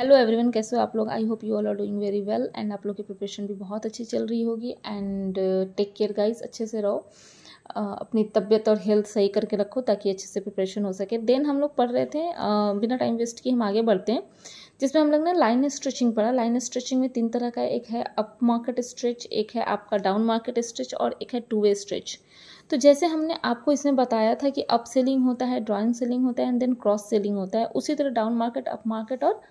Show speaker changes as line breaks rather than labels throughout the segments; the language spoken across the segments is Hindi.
हेलो एवरीवन, कैसे हो आप लोग। I hope you all are doing very well and आप लोग की प्रिपरेशन भी बहुत अच्छी चल रही होगी। एंड टेक केयर गाइस, अच्छे से रहो, अपनी तबीयत और हेल्थ सही करके रखो ताकि अच्छे से प्रिपरेशन हो सके। देन हम लोग पढ़ रहे थे, बिना टाइम वेस्ट किए हम आगे बढ़ते हैं, जिसमें हम लोग ने लाइन स्ट्रेचिंग पढ़ा। लाइन स्ट्रेचिंग में 3 तरह का, एक है अप मार्केट स्ट्रेच, एक है आपका डाउन मार्केट स्ट्रेच और एक है 2 वे स्ट्रेच। तो जैसे हमने आपको इसमें बताया था कि अप सेलिंग होता है, डाउन सेलिंग होता है एंड देन क्रॉस सेलिंग होता है, उसी तरह डाउन मार्केट, अप मार्केट और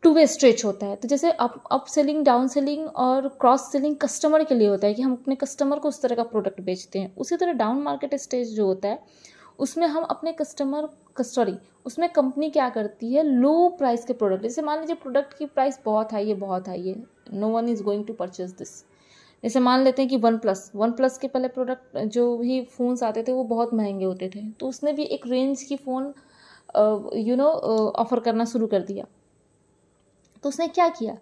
2 वे स्ट्रेच होता है। तो जैसे अप सेलिंग, डाउन सेलिंग और क्रॉस सेलिंग कस्टमर के लिए होता है कि हम अपने कस्टमर को उस तरह का प्रोडक्ट बेचते हैं। उसी तरह डाउन मार्केट स्टेज जो होता है उसमें हम अपने कस्टमर उसमें कंपनी क्या करती है, लो प्राइस के प्रोडक्ट, जैसे मान लीजिए प्रोडक्ट की प्राइस बहुत हाई है, no one is going to purchase this. जैसे मान लेते हैं कि वन प्लस के पहले प्रोडक्ट जो भी फ़ोन्स आते थे वो बहुत महंगे होते थे, तो उसने भी एक रेंज की फ़ोन ऑफर करना शुरू कर दिया। तो उसने क्या किया,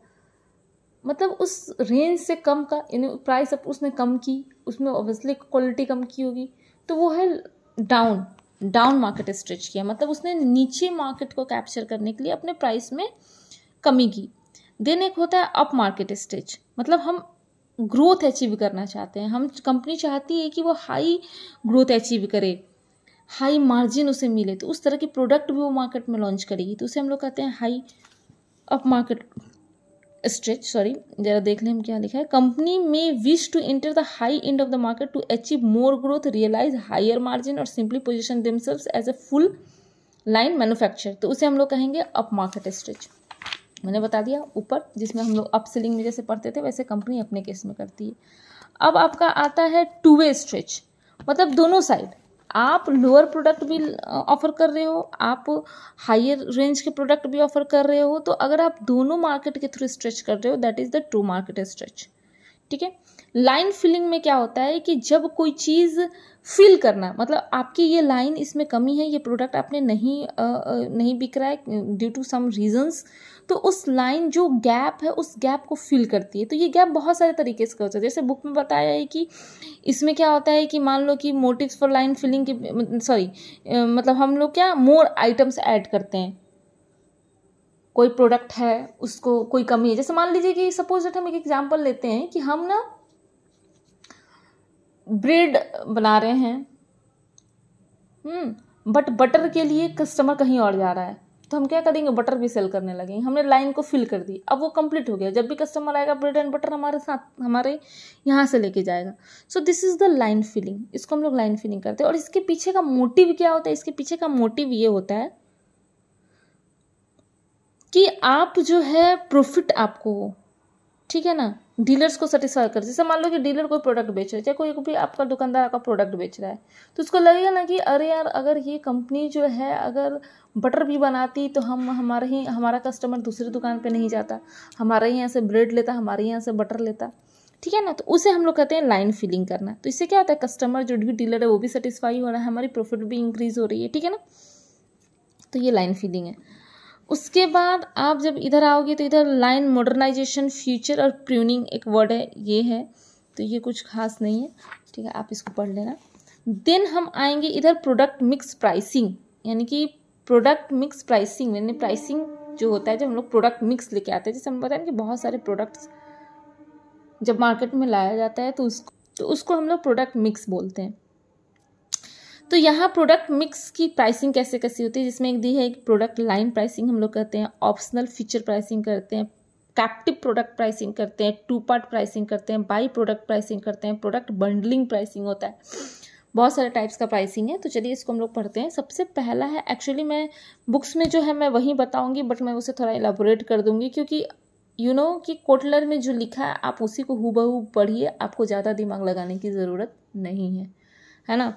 मतलब उस रेंज से कम का प्राइस अब उसने कम की, उसमें ऑब्वियसली क्वालिटी कम की होगी, तो वो है डाउन मार्केट स्ट्रेच किया, मतलब उसने नीचे मार्केट को कैप्चर करने के लिए अपने प्राइस में कमी की। देन एक होता है अप मार्केट स्ट्रेच, मतलब हम ग्रोथ अचीव करना चाहते हैं, हम कंपनी चाहती है कि वो हाई ग्रोथ अचीव करे, हाई मार्जिन उसे मिले, तो उस तरह की प्रोडक्ट भी वो मार्केट में लॉन्च करेगी, तो उसे हम लोग कहते हैं high up market stretch. Sorry, जरा देख लें हम क्या लिखा है। कंपनी में wish to enter the high end of the market to achieve more growth, realise higher margin और simply position themselves as a full line manufacture, तो उसे हम लोग कहेंगे अप मार्केट स्ट्रेच। मैंने बता दिया ऊपर, जिसमें हम लोग अप सेलिंग में जैसे पढ़ते थे वैसे कंपनी अपने केस में करती है। अब आपका आता है 2 वे स्ट्रेच, मतलब दोनों साइड, आप लोअर प्रोडक्ट भी ऑफर कर रहे हो, आप हायर रेंज के प्रोडक्ट भी ऑफर कर रहे हो, तो अगर आप दोनों मार्केट के थ्रू स्ट्रेच कर रहे हो that is the 2 market stretch. ठीक है। लाइन फिलिंग में क्या होता है कि जब कोई चीज़ फिल करना, मतलब आपकी ये लाइन इसमें कमी है, ये प्रोडक्ट आपने नहीं बिक रहा है ड्यू टू सम रीजंस, तो उस लाइन जो गैप है उस गैप को फिल करती है। तो ये गैप बहुत सारे तरीके से होता है, जैसे बुक में बताया है कि इसमें क्या होता है कि मान लो कि मोटिव्स फॉर लाइन फिलिंग की मतलब हम लोग क्या मोर आइटम्स ऐड करते हैं, कोई प्रोडक्ट है उसको कोई कमी है, जैसे मान लीजिए कि सपोज दैट हम एक एग्जांपल लेते हैं कि हम ना ब्रेड बना रहे हैं, बट बटर के लिए कस्टमर कहीं और जा रहा है, तो हम क्या करेंगे, बटर भी सेल करने लगेंगे, हमने लाइन को फिल कर दी, अब वो कंप्लीट हो गया, जब भी कस्टमर आएगा ब्रेड एंड बटर हमारे साथ हमारे यहाँ से लेके जाएगा। So this is the line filling, इसको हम लोग लाइन फिलिंग करते हैं। और इसके पीछे का मोटिव क्या होता है, इसके पीछे का मोटिव ये होता है कि आप जो है प्रॉफिट आपको हो, ठीक है ना, डीलर्स को सेटिस्फाई कर। जैसे मान लो कि डीलर कोई प्रोडक्ट बेच रहा है, चाहे कोई भी आपका दुकानदार आपका प्रोडक्ट बेच रहा है, तो उसको लगेगा ना कि अरे यार, अगर ये कंपनी जो है अगर बटर भी बनाती तो हमारा कस्टमर दूसरी दुकान पे नहीं जाता, हमारे यहाँ से ब्रेड लेता, हमारे यहाँ से बटर लेता, ठीक है ना। तो उसे हम लोग कहते हैं लाइन फिलिंग करना। तो इससे क्या होता है, कस्टमर जो भी डीलर है वो भी सेटिस्फाई हो रहा है, हमारी प्रॉफिट भी इंक्रीज हो रही है, ठीक है ना। तो ये लाइन फिलिंग है। उसके बाद आप जब इधर आओगे तो इधर लाइन मॉडर्नाइजेशन, फ्यूचर और प्रूनिंग एक वर्ड है, ये है, तो ये कुछ खास नहीं है, ठीक है, आप इसको पढ़ लेना। देन हम आएंगे इधर प्रोडक्ट मिक्स प्राइसिंग, यानी कि प्रोडक्ट मिक्स प्राइसिंग, यानी प्राइसिंग जो होता है जब हम लोग प्रोडक्ट मिक्स लेके आते हैं, जैसे हम बताएं कि बहुत सारे प्रोडक्ट्स जब मार्केट में लाया जाता है तो उसको हम लोग प्रोडक्ट मिक्स बोलते हैं। तो यहाँ प्रोडक्ट मिक्स की प्राइसिंग कैसे कैसी होती है, जिसमें एक दी है एक प्रोडक्ट लाइन प्राइसिंग हम लोग करते हैं, ऑप्शनल फीचर प्राइसिंग करते हैं, कैप्टिव प्रोडक्ट प्राइसिंग करते हैं, 2 पार्ट प्राइसिंग करते हैं, बाई प्रोडक्ट प्राइसिंग करते हैं, प्रोडक्ट बंडलिंग प्राइसिंग होता है, बहुत सारे टाइप्स का प्राइसिंग है। तो चलिए इसको हम लोग पढ़ते हैं। सबसे पहला है, एक्चुअली मैं बुक्स में जो है मैं वही बताऊँगी, बट मैं उसे थोड़ा इलाबोरेट कर दूँगी, क्योंकि कि कोटलर में जो लिखा है आप उसी को हूबहू पढ़िए, आपको ज़्यादा दिमाग लगाने की ज़रूरत नहीं है ना।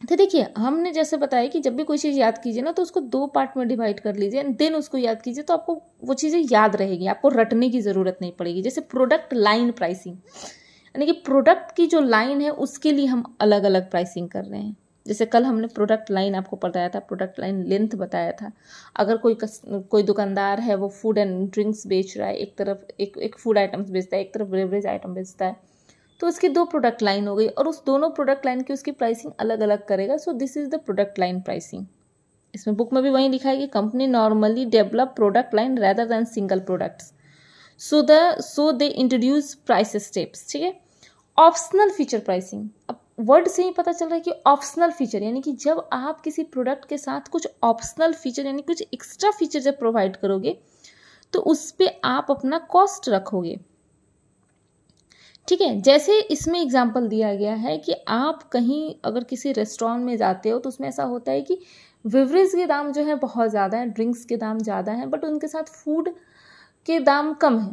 तो देखिए, हमने जैसे बताया कि जब भी कोई चीज़ याद कीजिए ना तो उसको 2 पार्ट में डिवाइड कर लीजिए, देन उसको याद कीजिए, तो आपको वो चीज़ें याद रहेगी, आपको रटने की ज़रूरत नहीं पड़ेगी। जैसे प्रोडक्ट लाइन प्राइसिंग, यानी कि प्रोडक्ट की जो लाइन है उसके लिए हम अलग अलग प्राइसिंग कर रहे हैं। जैसे कल हमने प्रोडक्ट लाइन आपको बताया था, प्रोडक्ट लाइन लेंथ बताया था। अगर कोई दुकानदार है वो फूड एंड ड्रिंक्स बेच रहा है, एक तरफ एक फूड आइटम्स बेचता है, एक तरफ बेवरेज आइटम बेचता है, तो उसकी 2 प्रोडक्ट लाइन हो गई और उस दोनों प्रोडक्ट लाइन की उसकी प्राइसिंग अलग अलग करेगा। सो this is the product line pricing, इसमें बुक में भी वही लिखा है कि company normally develop product line rather than single products, so they introduce price steps. ठीक है, ऑप्शनल फीचर प्राइसिंग, अब वर्ड से ही पता चल रहा है कि ऑप्शनल फीचर यानी कि जब आप किसी प्रोडक्ट के साथ कुछ ऑप्शनल फीचर यानी कुछ एक्स्ट्रा फीचर जब प्रोवाइड करोगे तो उस पर आप अपना कॉस्ट रखोगे। ठीक है, जैसे इसमें एग्जांपल दिया गया है कि आप कहीं अगर किसी रेस्टोरेंट में जाते हो तो उसमें ऐसा होता है कि बेवरेज के दाम जो है बहुत ज़्यादा है, ड्रिंक्स के दाम ज़्यादा हैं, बट उनके साथ फूड के दाम कम है,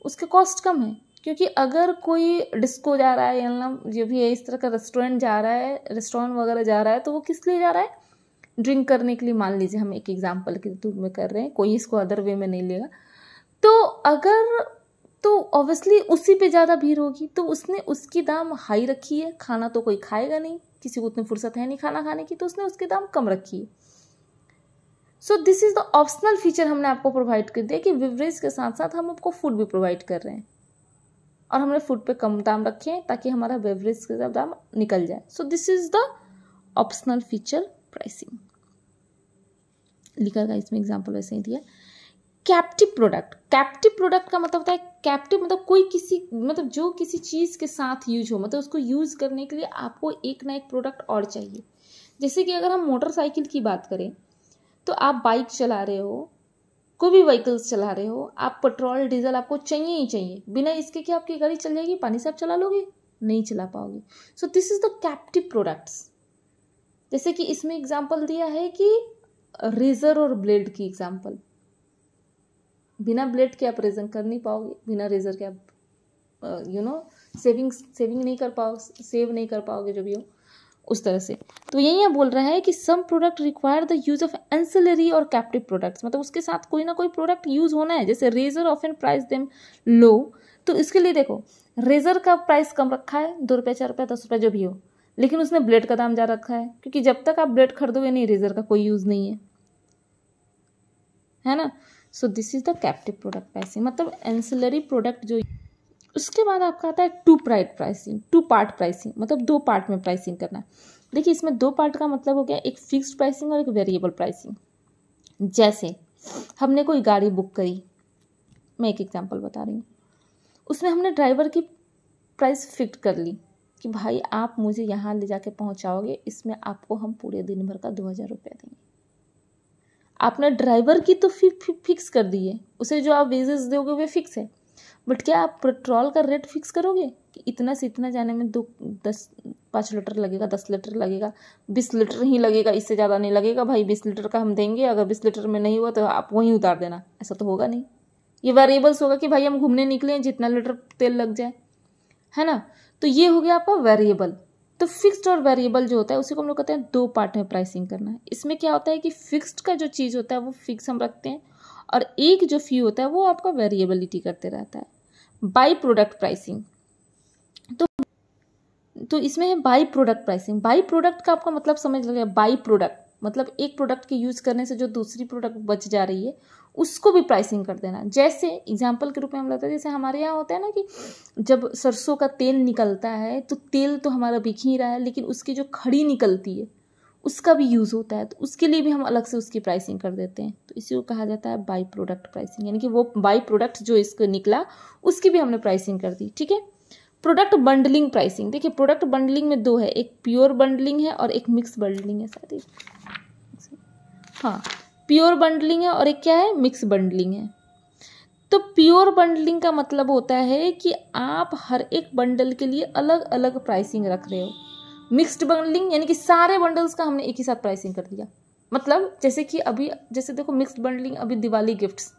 उसके कॉस्ट कम है। क्योंकि अगर कोई डिस्को जा रहा है या जो भी है इस तरह का रेस्टोरेंट जा रहा है, रेस्टोरेंट वगैरह जा रहा है, तो वो किस लिए जा रहा है, ड्रिंक करने के लिए। मान लीजिए हम एक एग्जांपल के रूप में कर रहे हैं, कोई इसको अदर वे में नहीं लेगा। तो अगर तो ऑब्वियसली उसी पे ज़्यादा भीड़ होगी, तो उसने उसकी दाम हाई रखी है। खाना तो कोई खाएगा नहीं, किसी को उतनी फुर्सत है नहीं खाना खाने की, तो उसने उसके दाम कम रखी है। सो this is the optional feature हमने आपको प्रोवाइड कर दिया कि बेवरेज के साथ साथ हम आपको फूड भी प्रोवाइड कर रहे हैं और हमने फूड पे कम दाम रखे हैं ताकि हमारा बेवरेज का दाम निकल जाए। सो this is the optional feature pricing लिखा गया इसमें, एग्जाम्पल वैसे ही दिया। कैप्टिव प्रोडक्ट, कैप्टिव प्रोडक्ट का मतलब होता है कैप्टिव मतलब कोई किसी मतलब जो किसी चीज़ के साथ यूज हो, मतलब उसको यूज करने के लिए आपको एक ना एक प्रोडक्ट और चाहिए। जैसे कि अगर हम मोटरसाइकिल की बात करें तो आप बाइक चला रहे हो, कोई भी व्हीकल्स चला रहे हो, आप पेट्रोल डीजल आपको चाहिए ही चाहिए। बिना इसके कि आपकी गाड़ी चल जाएगी, पानी से आप चला लोगे, नहीं चला पाओगे। सो this is the captive products. जैसे कि इसमें एग्जाम्पल दिया है कि रेजर और ब्लेड की एग्जाम्पल, बिना ब्लेड के आप रेजर कर नहीं पाओगे, बिना रेजर के आप सेविंग नहीं कर पाओगे, सेव नहीं कर पाओगे, जो भी हो उस तरह से। तो यही बोल रहा है कि some product require the use of ancillary और कैप्टिव प्रोडक्ट्स, मतलब उसके साथ कोई ना कोई प्रोडक्ट यूज होना है। जैसे रेजर ऑफन प्राइस देम लो, तो इसके लिए देखो रेजर का प्राइस कम रखा है, 2 रुपये 4 रुपये 10 रुपये जो भी हो, लेकिन उसने ब्लेड का दाम ज़्यादा रखा है, क्योंकि जब तक आप ब्लेड खरीदोगे नहीं रेजर का कोई यूज नहीं है ना। सो this is the captive product pricing, मतलब एंसिलरी प्रोडक्ट जो। उसके बाद आपका आता है टू पार्ट प्राइसिंग, मतलब 2 पार्ट में प्राइसिंग करना है। देखिए इसमें 2 पार्ट का मतलब हो गया एक फिक्स्ड प्राइसिंग और एक वेरिएबल प्राइसिंग। जैसे हमने कोई गाड़ी बुक करी, मैं एक एग्जांपल बता रही हूँ, उसमें हमने ड्राइवर की प्राइस फिक्स कर ली कि भाई आप मुझे यहाँ ले जाके पहुँचाओगे, इसमें आपको हम पूरे दिन भर का 2000 रुपये देंगे। आपने ड्राइवर की तो फिक्स कर दी है, उसे जो आप वेजेस दोगे वे फिक्स है, बट क्या आप पेट्रोल का रेट फिक्स करोगे कि इतना से इतना जाने में 5 लीटर लगेगा, 10 लीटर लगेगा, 20 लीटर ही लगेगा, इससे ज़्यादा नहीं लगेगा भाई, 20 लीटर का हम देंगे, अगर 20 लीटर में नहीं हुआ तो आप वहीं उतार देना, ऐसा तो होगा नहीं। ये वेरिएबल्स होगा कि भाई हम घूमने निकले हैं, जितना लीटर तेल लग जाए, है ना। तो ये हो गया आपका वेरिएबल। तो फिक्स्ड और वेरिएबल जो होता है उसी को हम लोग कहते हैं 2 पार्ट में प्राइसिंग करना है। इसमें क्या होता है कि फिक्स्ड का जो चीज़ होता है वो फिक्स हम रखते हैं, और एक जो फी होता है वो आपका वेरिएबिलिटी करते रहता है। बाई प्रोडक्ट प्राइसिंग, तो इसमें है by product pricing. By product का आपका मतलब समझ लगे, बाई प्रोडक्ट मतलब एक प्रोडक्ट के यूज करने से जो दूसरी प्रोडक्ट बच जा रही है उसको भी प्राइसिंग कर देना। जैसे एग्जांपल के रूप में हम लेते हैं, जैसे हमारे यहाँ होता है ना कि जब सरसों का तेल निकलता है तो तेल तो हमारा बिक ही रहा है, लेकिन उसकी जो खड़ी निकलती है उसका भी यूज़ होता है, तो उसके लिए भी हम अलग से उसकी प्राइसिंग कर देते हैं। तो इसी को कहा जाता है बाई प्रोडक्ट प्राइसिंग, यानी कि वो बाई प्रोडक्ट जो इसको निकला उसकी भी हमने प्राइसिंग कर दी। ठीक है, प्रोडक्ट बंडलिंग प्राइसिंग। देखिए प्रोडक्ट बंडलिंग में 2 है, एक प्योर बंडलिंग है और एक मिक्स बंडलिंग है। शायद हाँ, प्योर बंडलिंग है और एक क्या है, मिक्स बंडलिंग है। तो प्योर बंडलिंग का मतलब होता है कि आप हर एक बंडल के लिए अलग अलग प्राइसिंग रख रहे हो। मिक्स्ड बंडलिंग यानी कि सारे बंडल्स का हमने एक ही साथ प्राइसिंग कर दिया। मतलब जैसे कि अभी जैसे देखो मिक्स्ड बंडलिंग, अभी दिवाली गिफ्ट्स,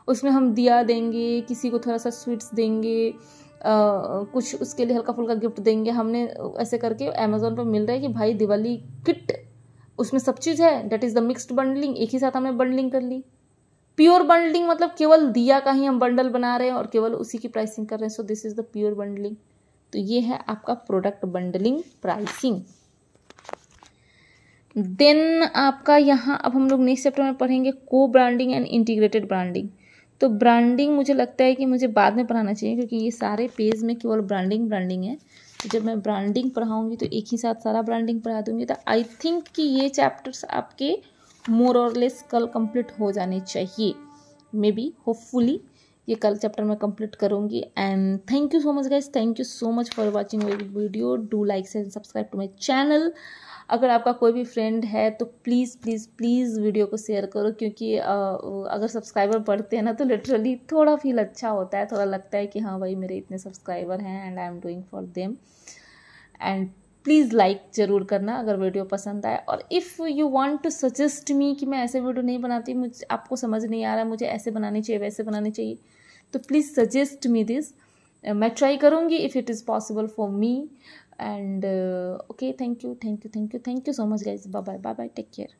उसमें हम दिया देंगे, किसी को थोड़ा सा स्वीट्स देंगे, कुछ उसके लिए हल्का फुल्का गिफ्ट देंगे। हमने ऐसे करके अमेजोन पर मिल रहा है कि भाई दिवाली किट, उसमें सब चीज़ है, that is the mixed bundling, एक ही साथ हमने बंडलिंग कर ली। प्योर बंडलिंग मतलब केवल दिया का ही हम बंडल बना रहे हैं और केवल उसी की प्राइसिंग कर रहे हैं। सो this is the pure bundling. तो ये है आपका प्रोडक्ट बंडलिंग प्राइसिंग। देन आपका यहाँ अब हम लोग नेक्स्ट चैप्टर में पढ़ेंगे को ब्रांडिंग एंड इंटीग्रेटेड ब्रांडिंग। तो ब्रांडिंग मुझे लगता है कि मुझे बाद में पढ़ाना चाहिए, क्योंकि ये सारे पेज में केवल ब्रांडिंग है। तो जब मैं ब्रांडिंग पढ़ाऊँगी तो एक ही साथ सारा ब्रांडिंग पढ़ा दूँगी। तो आई थिंक कि ये चैप्टर्स आपके मोर और लेस कल कंप्लीट हो जाने चाहिए, मे बी होपफुली ये कल चैप्टर मैं कंप्लीट करूँगी। And thank you so much guys, thank you so much for watching my video. Do like share subscribe to my channel. अगर आपका कोई भी फ्रेंड है तो प्लीज़ प्लीज़ प्लीज़ वीडियो को शेयर करो, क्योंकि अगर सब्सक्राइबर बढ़ते हैं ना तो लिटरली थोड़ा फील अच्छा होता है, थोड़ा लगता है कि हाँ भाई मेरे इतने सब्सक्राइबर हैं and I am doing for them. And please like ज़रूर करना अगर वीडियो पसंद आए। और if you want to suggest me कि मैं ऐसे वीडियो नहीं बनाती, मुझे आपको समझ नहीं आ रहा मुझे ऐसे बनानी चाहिए वैसे बनानी चाहिए, तो प्लीज़ सजेस्ट मी दिस। मैं ट्राई करूँगी if it is possible for me. And okay, thank you so much guys. Bye bye, take care.